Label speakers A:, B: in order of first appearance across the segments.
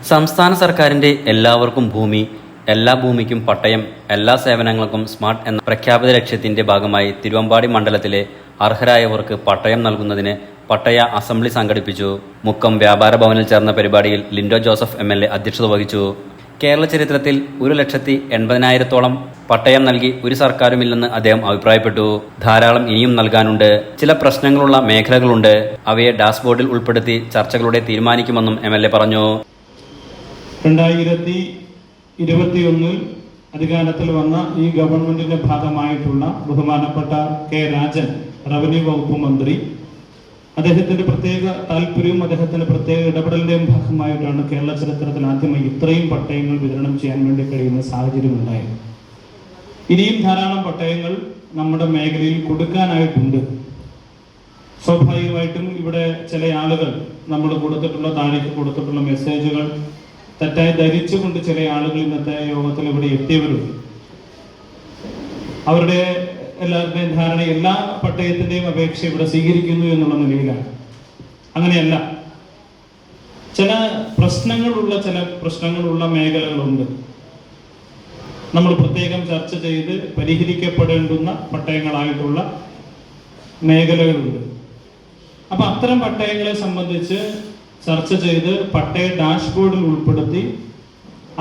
A: സംസ്ഥാന സർക്കാരിന്റെ എല്ലാവർക്കും ഭൂമി, എല്ലാ ഭൂമിക്കും പട്ടയം, എല്ലാ സേവനങ്ങൾക്കും സ്മാർട്ട് എന്ന പ്രഖ്യാപിത ലക്ഷ്യത്തിന്റെ ഭാഗമായി തിരുവമ്പാടി മണ്ഡലത്തിലെ അർഹരായവർക്ക് പട്ടയം നൽകുന്നതിന് പട്ടയ അസംബ്ലി സംഘടിപ്പിച്ചു. മുക്കം വ്യാപാര ഭവനിൽ ചേർന്ന പരിപാടിയിൽ ലിൻഡോ ജോസഫ് MLA അധ്യക്ഷത വഹിച്ചു. കേരള ചരിത്രത്തിൽ 1,80,000-ഓളം പട്ടയം നൽകി ഒരു സർക്കാരുമില്ലെന്ന് അദ്ദേഹം അഭിപ്രായപ്പെട്ടു. ധാരാളം ഇനിയും നൽകാനുണ്ട്. ചില പ്രശ്നങ്ങളുള്ള മേഖലകളുണ്ട്. അവയെ ഡാഷ്ബോർഡിൽ ഉൾപ്പെടുത്തി ചർച്ചകളുടെ തീരുമാനിക്കുമെന്നും MLA പറഞ്ഞു.
B: 2021 അധികാരത്തിൽ വന്ന ഈ ഗവൺമെന്റിന്റെ ഭാഗമായിട്ടുള്ള ബഹുമാനപ്പെട്ട കെ രാജൻ റവന്യൂ വകുപ്പ് മന്ത്രി, അദ്ദേഹത്തിന്റെ പ്രത്യേക താല്പര്യവും അദ്ദേഹത്തിന്റെ പ്രത്യേക ഇടപെടലിന്റെയും ഭാഗമായിട്ടാണ് കേരള ചരിത്രത്തിൽ ആദ്യമായി ഇത്രയും പട്ടയങ്ങൾ വിതരണം ചെയ്യാൻ വേണ്ടി കഴിയുന്ന സാഹചര്യം ഉണ്ടായത്. ഇനിയും ധാരാളം പട്ടയങ്ങൾ നമ്മുടെ മേഖലയിൽ കൊടുക്കാനായിട്ടുണ്ട്. സ്വാഭാവികമായിട്ടും ഇവിടെ ചില ആളുകൾ നമ്മൾ കൊടുത്തിട്ടുള്ള താഴേക്ക് കൊടുത്തിട്ടുള്ള മെസ്സേജുകൾ തെറ്റായി ധരിച്ചുകൊണ്ട് ചില ആളുകൾ ഇന്നത്തെ യോഗത്തിൽ ഇവിടെ എത്തിയവരുണ്ട്. അവരുടെ എല്ലാവരുടെയും ധാരണ എല്ലാ പട്ടയത്തിന്റെയും അപേക്ഷ ഇവിടെ സ്വീകരിക്കുന്നു എന്നുള്ള നിലയിലാണ്. അങ്ങനെയല്ല. ചില പ്രശ്നങ്ങളുള്ള മേഖലകളുണ്ട്. നമ്മൾ പ്രത്യേകം ചർച്ച ചെയ്ത് പരിഹരിക്കപ്പെടേണ്ടുന്ന പട്ടയങ്ങളായിട്ടുള്ള മേഖലകളുണ്ട്. അപ്പൊ അത്തരം പട്ടയങ്ങളെ സംബന്ധിച്ച് ചർച്ച ചെയ്ത് പട്ടയ ഡാഷ്ബോർഡിൽ ഉൾപ്പെടുത്തി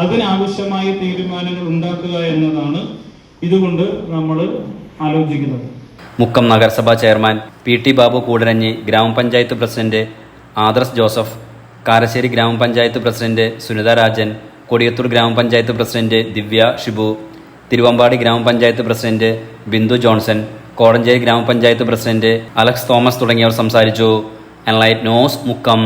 B: അതിനാവശ്യമായ തീരുമാനങ്ങൾ ഉണ്ടാക്കുക എന്നതാണ് ഇതുകൊണ്ട് നമ്മൾ ആലോചിക്കുന്നത്.
A: മുക്കം നഗരസഭാ ചെയർമാൻ PT ബാബു കൂടരഞ്ഞി, ഗ്രാമപഞ്ചായത്ത് പ്രസിഡന്റ് ആദർശ് ജോസഫ്, കാരശ്ശേരി ഗ്രാമപഞ്ചായത്ത് പ്രസിഡന്റ് സുനിത രാജൻ, കൊടിയത്തൂർ ഗ്രാമപഞ്ചായത്ത് പ്രസിഡന്റ് ദിവ്യ ഷിബു, തിരുവമ്പാടി ഗ്രാമപഞ്ചായത്ത് പ്രസിഡന്റ് ബിന്ദു ജോൺസൺ, കോടഞ്ചേരി ഗ്രാമപഞ്ചായത്ത് പ്രസിഡന്റ് അലക്സ് തോമസ് തുടങ്ങിയവർ സംസാരിച്ചു. Enlight news, Mukkam.